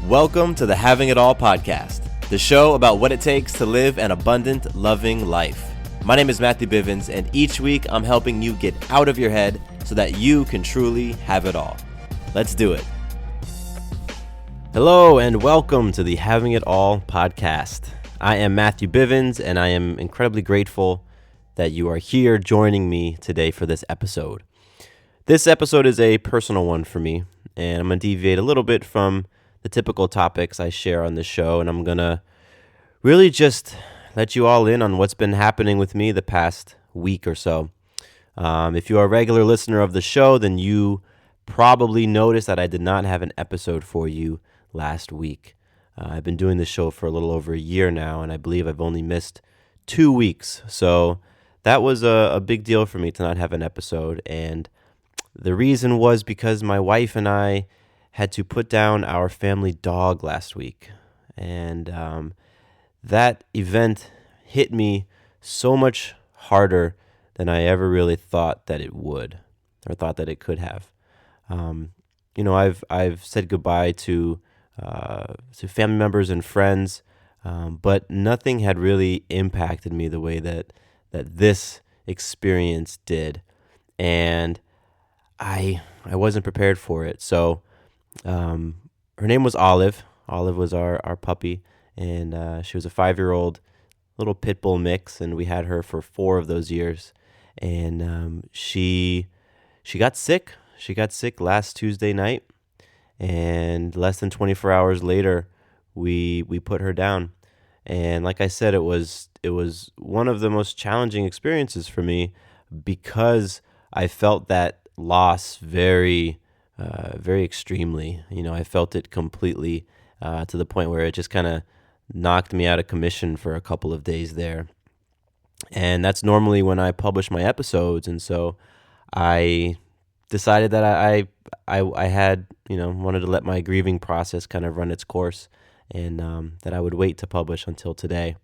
Welcome to the Having It All podcast, the show about what it takes to live an abundant, loving life. My name is Matthew Bivens, and each week I'm helping you get out of your head so that you can truly have it all. Let's do it. Hello, and welcome to the Having It All podcast. I am Matthew Bivens, and I am incredibly grateful that you are here joining me today for this episode. This episode is a personal one for me, and I'm going to deviate a little bit from the typical topics I share on the show, and I'm going to really just let you all in on what's been happening with me the past week or so. If you are a regular listener of the show, then you probably noticed that I did not have an episode for you last week. I've been doing this show for a little over a year now, and I believe I've only missed 2 weeks. So that was a big deal for me to not have an episode, and the reason was because my wife and I had to put down our family dog last week, and that event hit me so much harder than I ever really thought that it would, or thought that it could have. I've said goodbye to family members and friends, but nothing had really impacted me the way that this experience did, and I wasn't prepared for it. So her name was Olive. Olive was our puppy, and she was a 5-year-old little pitbull mix, and we had her for 4 of those years. And she got sick. She got sick last Tuesday night, and less than 24 hours later, we put her down. And like I said, it was one of the most challenging experiences for me because I felt that loss very extremely. I felt it completely to the point where it just kind of knocked me out of commission for a couple of days there. And that's normally when I publish my episodes. And so I decided that I had, wanted to let my grieving process kind of run its course, and that I would wait to publish until today.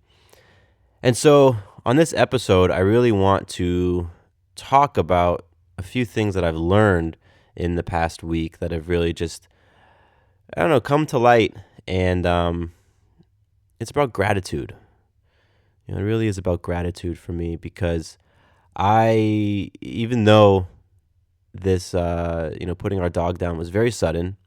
And so on this episode, I really want to talk about a few things that I've learned in the past week that have really just, come to light. And it's about gratitude. It really is about gratitude for me, because even though this, putting our dog down was very sudden,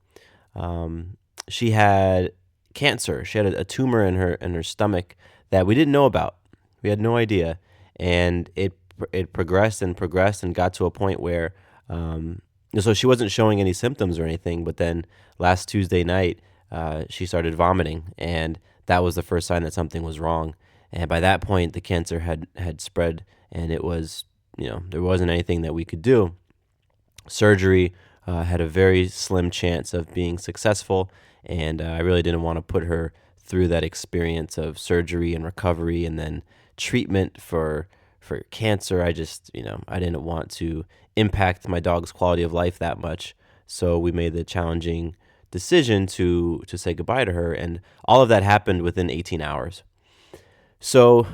she had cancer. She had a tumor in her stomach that we didn't know about. We had no idea. And it progressed and progressed and got to a point where, so she wasn't showing any symptoms or anything, but then last Tuesday night, she started vomiting, and that was the first sign that something was wrong. And by that point, the cancer had spread, and it was, there wasn't anything that we could do. Surgery had a very slim chance of being successful, and I really didn't want to put her through that experience of surgery and recovery and then treatment for cancer. I just, I didn't want to impact my dog's quality of life that much. So we made the challenging decision to say goodbye to her. And all of that happened within 18 hours. So,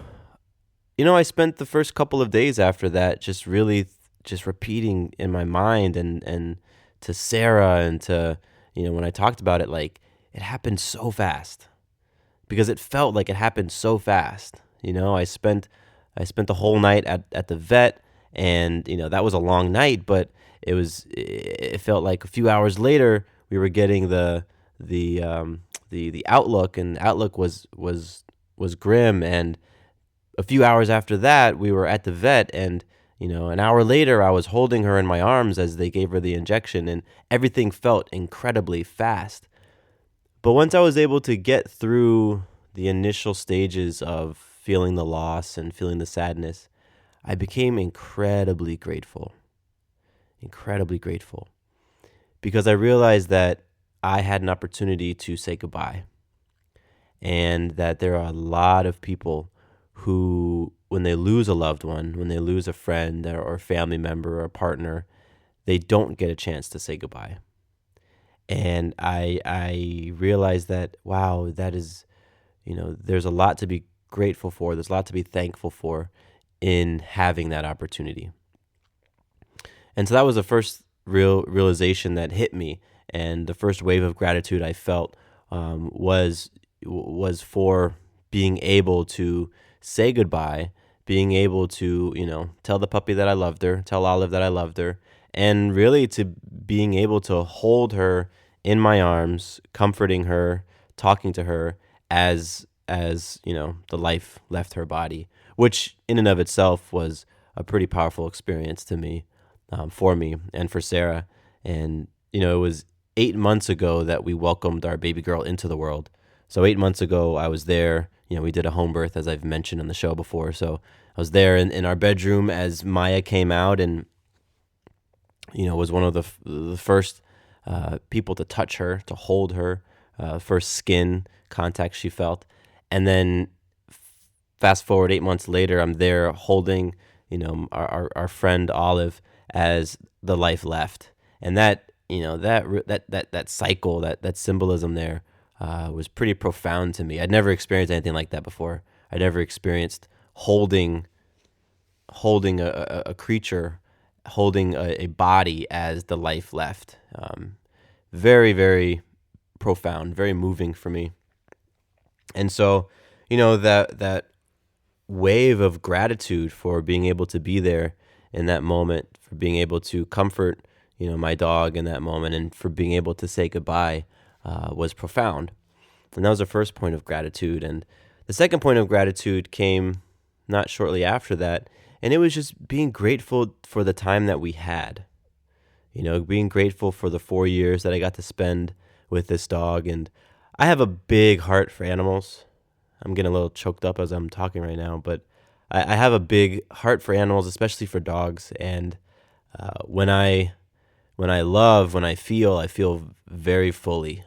I spent the first couple of days after that just really just repeating in my mind and to Sarah and to, when I talked about it, like, it happened so fast, because it felt like it happened so fast. I spent the whole night at the vet, and that was a long night, but it felt like a few hours later we were getting the outlook, and the outlook was grim. And a few hours after that, we were at the vet, and an hour later I was holding her in my arms as they gave her the injection, and everything felt incredibly fast. But once I was able to get through the initial stages of feeling the loss and feeling the sadness, I became incredibly grateful, because I realized that I had an opportunity to say goodbye, and that there are a lot of people who, when they lose a loved one, when they lose a friend or family member or a partner, they don't get a chance to say goodbye. And I realized that, wow, that is, there's a lot to be grateful for. There's a lot to be thankful for in having that opportunity. And so that was the first realization that hit me, and the first wave of gratitude I felt was for being able to say goodbye, being able to, tell the puppy that I loved her, tell Olive that I loved her, and really to being able to hold her in my arms, comforting her, talking to her as the life left her body, which in and of itself was a pretty powerful experience to me, for me and for Sarah. And it was 8 months ago that we welcomed our baby girl into the world. So 8 months ago, I was there. We did a home birth, as I've mentioned on the show before. So I was there in our bedroom as Maya came out, and was one of the first people to touch her, to hold her, first skin contact she felt. And then fast forward 8 months later, I'm there holding, our friend Olive as the life left. And that, that cycle, that symbolism there was pretty profound to me. I'd never experienced anything like that before. I'd never experienced holding a creature, holding a body as the life left. Very, very profound, very moving for me. And so, that wave of gratitude for being able to be there in that moment, for being able to comfort, my dog in that moment, and for being able to say goodbye was profound. And that was the first point of gratitude. And the second point of gratitude came not shortly after that, and it was just being grateful for the time that we had. Being grateful for the 4 years that I got to spend with this dog. And I have a big heart for animals. I'm getting a little choked up as I'm talking right now, but I have a big heart for animals, especially for dogs. And when I feel, I feel very fully.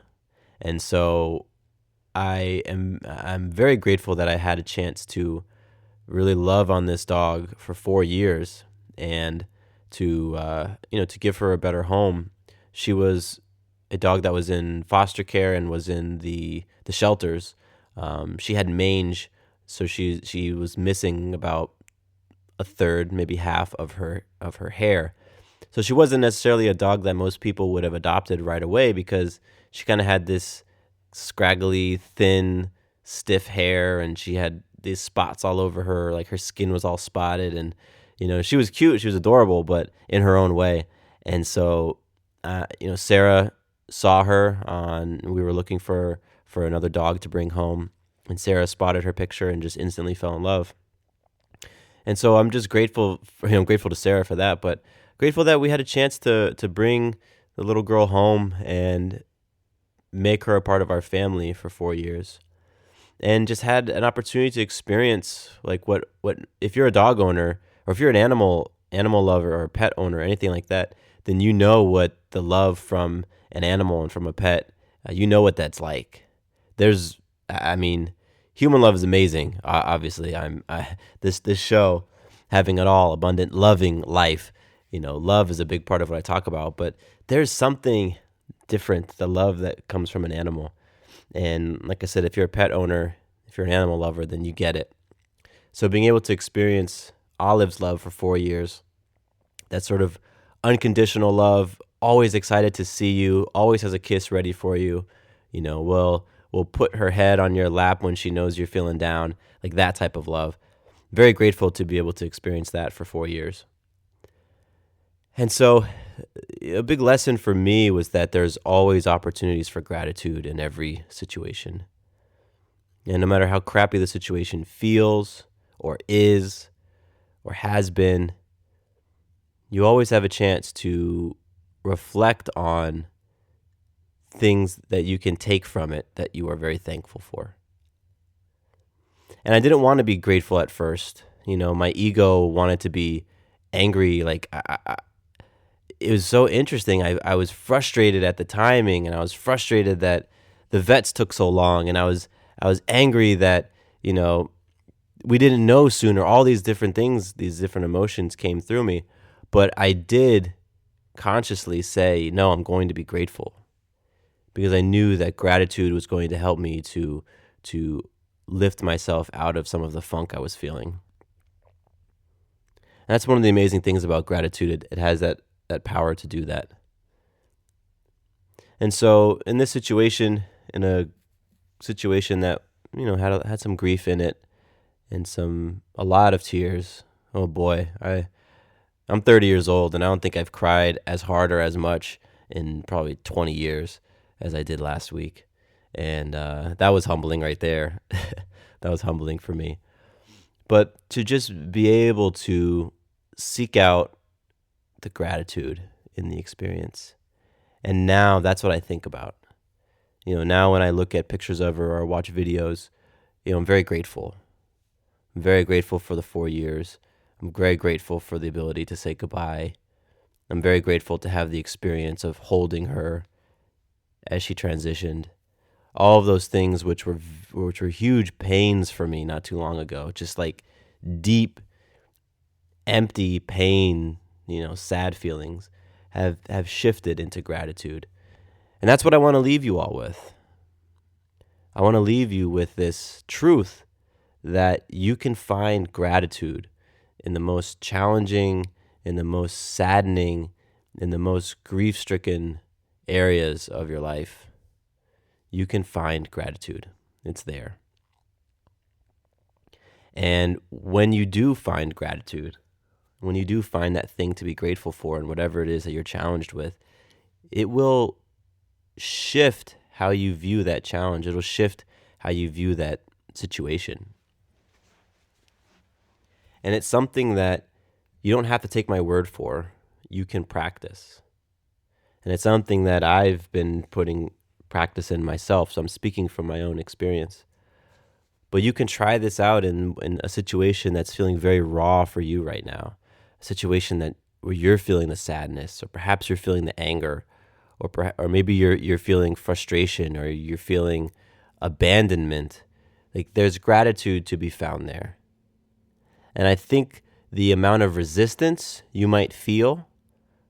And so I'm very grateful that I had a chance to really love on this dog for 4 years, and to give her a better home. She was a dog that was in foster care and was in the shelters. She had mange, so she was missing about a third, maybe half of her hair. So she wasn't necessarily a dog that most people would have adopted right away, because she kind of had this scraggly, thin, stiff hair, and she had these spots all over her, like her skin was all spotted. And she was cute, she was adorable, but in her own way. And so Sarah saw her we were looking for another dog to bring home, and Sarah spotted her picture and just instantly fell in love. And so I'm just grateful I'm grateful to Sarah for that, but grateful that we had a chance to bring the little girl home and make her a part of our family for 4 years. And just had an opportunity to experience like what if you're a dog owner, or if you're an animal lover or a pet owner, anything like that, then what the love from an animal and from a pet, what that's like. Human love is amazing. Obviously, this show, having it all, abundant, loving life. Love is a big part of what I talk about, but there's something different, the love that comes from an animal. And like I said, if you're a pet owner, if you're an animal lover, then you get it. So being able to experience Olive's love for 4 years, that sort of unconditional love, always excited to see you, always has a kiss ready for you, will put her head on your lap when she knows you're feeling down, like that type of love. Very grateful to be able to experience that for 4 years. And so a big lesson for me was that there's always opportunities for gratitude in every situation. And no matter how crappy the situation feels or is or has been, you always have a chance to reflect on things that you can take from it that you are very thankful for. And I didn't want to be grateful at first. My ego wanted to be angry. Like, it was so interesting. I was frustrated at the timing, and I was frustrated that the vets took so long, and I was angry that we didn't know sooner. All these different things, these different emotions came through me, but I did consciously say, no, I'm going to be grateful, because I knew that gratitude was going to help me to lift myself out of some of the funk I was feeling. And that's one of the amazing things about gratitude. It has that power to do that. And so in this situation, in a situation that, had some grief in it and a lot of tears. Oh boy, I'm 30 years old, and I don't think I've cried as hard or as much in probably 20 years as I did last week. And that was humbling right there. That was humbling for me. But to just be able to seek out the gratitude in the experience. And now that's what I think about. Now when I look at pictures of her or watch videos, I'm very grateful. I'm very grateful for the 4 years. I'm very grateful for the ability to say goodbye. I'm very grateful to have the experience of holding her as she transitioned. All of those things which were huge pains for me not too long ago, just like deep, empty pain, sad feelings have shifted into gratitude. And that's what I want to leave you all with. I want to leave you with this truth that you can find gratitude in the most challenging, in the most saddening, in the most grief-stricken areas of your life. You can find gratitude. It's there. And when you do find gratitude, when you do find that thing to be grateful for and whatever it is that you're challenged with, it will shift how you view that challenge. It'll shift how you view that situation. And it's something that you don't have to take my word for. You can practice. And it's something that I've been putting practice in myself, so I'm speaking from my own experience. But you can try this out in a situation that's feeling very raw for you right now, a situation where you're feeling the sadness, or perhaps you're feeling the anger, or maybe you're feeling frustration, or you're feeling abandonment. Like, there's gratitude to be found there. And I think the amount of resistance you might feel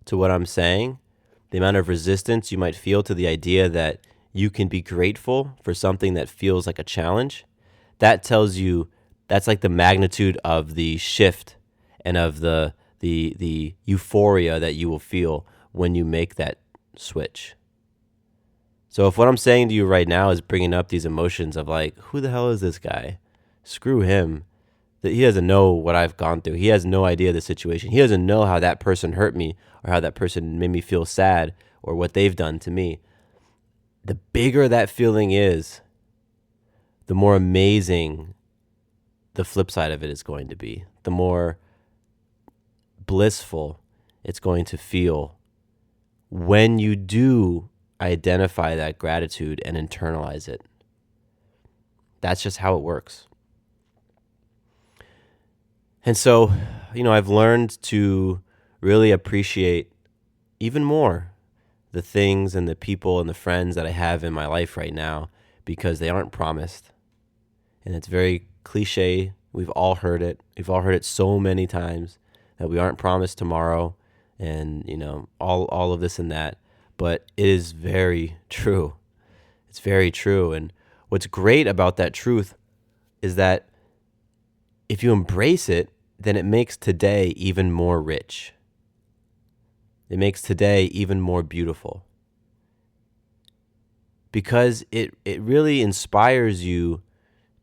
to what I'm saying, the amount of resistance you might feel to the idea that you can be grateful for something that feels like a challenge, that tells you that's like the magnitude of the shift and of the euphoria that you will feel when you make that switch. So if what I'm saying to you right now is bringing up these emotions of like, who the hell is this guy? Screw him. That he doesn't know what I've gone through. He has no idea the situation. He doesn't know how that person hurt me or how that person made me feel sad or what they've done to me. The bigger that feeling is, the more amazing the flip side of it is going to be. The more blissful it's going to feel when you do identify that gratitude and internalize it. That's just how it works. And so, I've learned to really appreciate even more the things and the people and the friends that I have in my life right now, because they aren't promised. And it's very cliche. We've all heard it. We've all heard it so many times that we aren't promised tomorrow and, all of this and that. But it is very true. It's very true. And what's great about that truth is that if you embrace it, then it makes today even more rich. It makes today even more beautiful. Because it really inspires you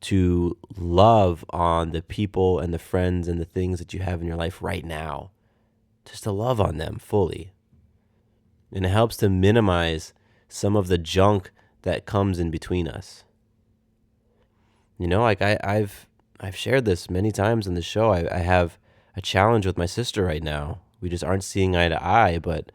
to love on the people and the friends and the things that you have in your life right now. Just to love on them fully. And it helps to minimize some of the junk that comes in between us. Like I've shared this many times in the show. I have a challenge with my sister right now. We just aren't seeing eye to eye, but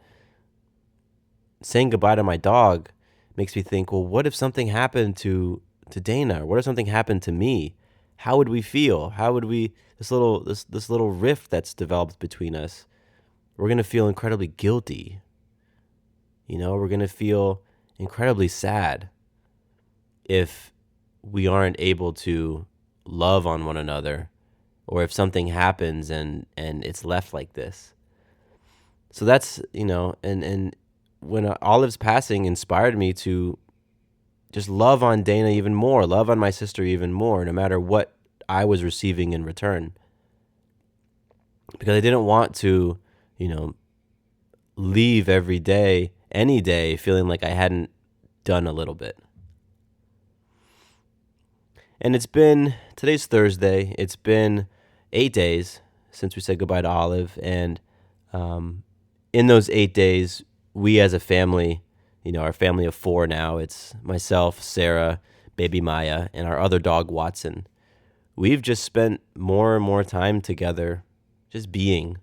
saying goodbye to my dog makes me think, well, what if something happened to Dana? Or what if something happened to me? How would we feel? How would we, this little rift that's developed between us, we're going to feel incredibly guilty. We're going to feel incredibly sad if we aren't able to love on one another, or if something happens and it's left like this. So that's, and when Olive's passing inspired me to just love on Dana even more, love on my sister even more, no matter what I was receiving in return. Because I didn't want to, leave every day, any day, feeling like I hadn't done a little bit. And today's Thursday. It's been 8 days since we said goodbye to Olive. And in those 8 days, we as a family, our family of four now, it's myself, Sarah, baby Maya, and our other dog, Watson. We've just spent more and more time together, just being,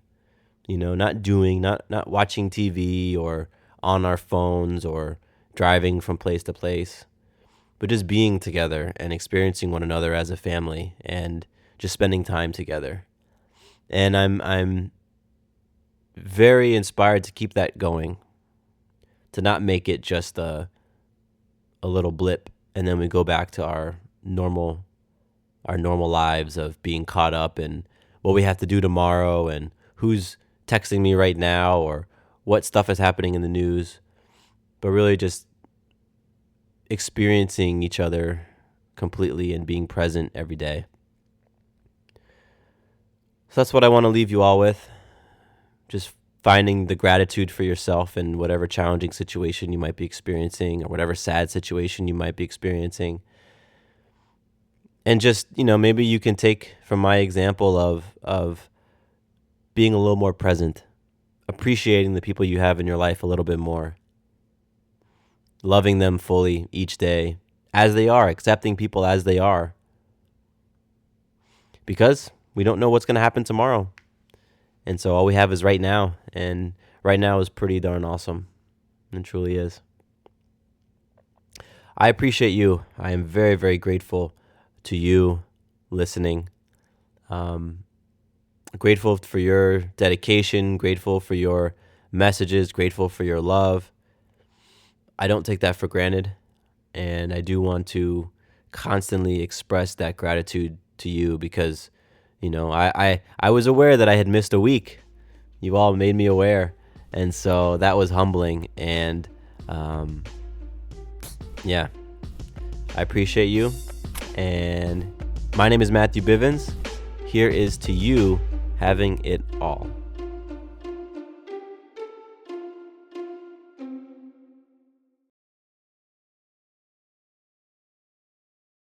not doing, not watching TV or on our phones or driving from place to place, but just being together and experiencing one another as a family and just spending time together. And I'm very inspired to keep that going, to not make it just a little blip and then we go back to our normal lives of being caught up in what we have to do tomorrow and who's texting me right now or what stuff is happening in the news, but really just experiencing each other completely and being present every day. So that's what I want to leave you all with. Just finding the gratitude for yourself in whatever challenging situation you might be experiencing or whatever sad situation you might be experiencing. And just, maybe you can take from my example of being a little more present, appreciating the people you have in your life a little bit more, loving them fully each day as they are, accepting people as they are. Because we don't know what's going to happen tomorrow. And so all we have is right now. And right now is pretty darn awesome. It truly is. I appreciate you. I am very, very grateful to you listening. Grateful for your dedication, grateful for your messages, grateful for your love. I don't take that for granted, and I do want to constantly express that gratitude to you because, I was aware that I had missed a week. You all made me aware, and so that was humbling, and I appreciate you, and my name is Matthew Bivens. Here is to you having it all.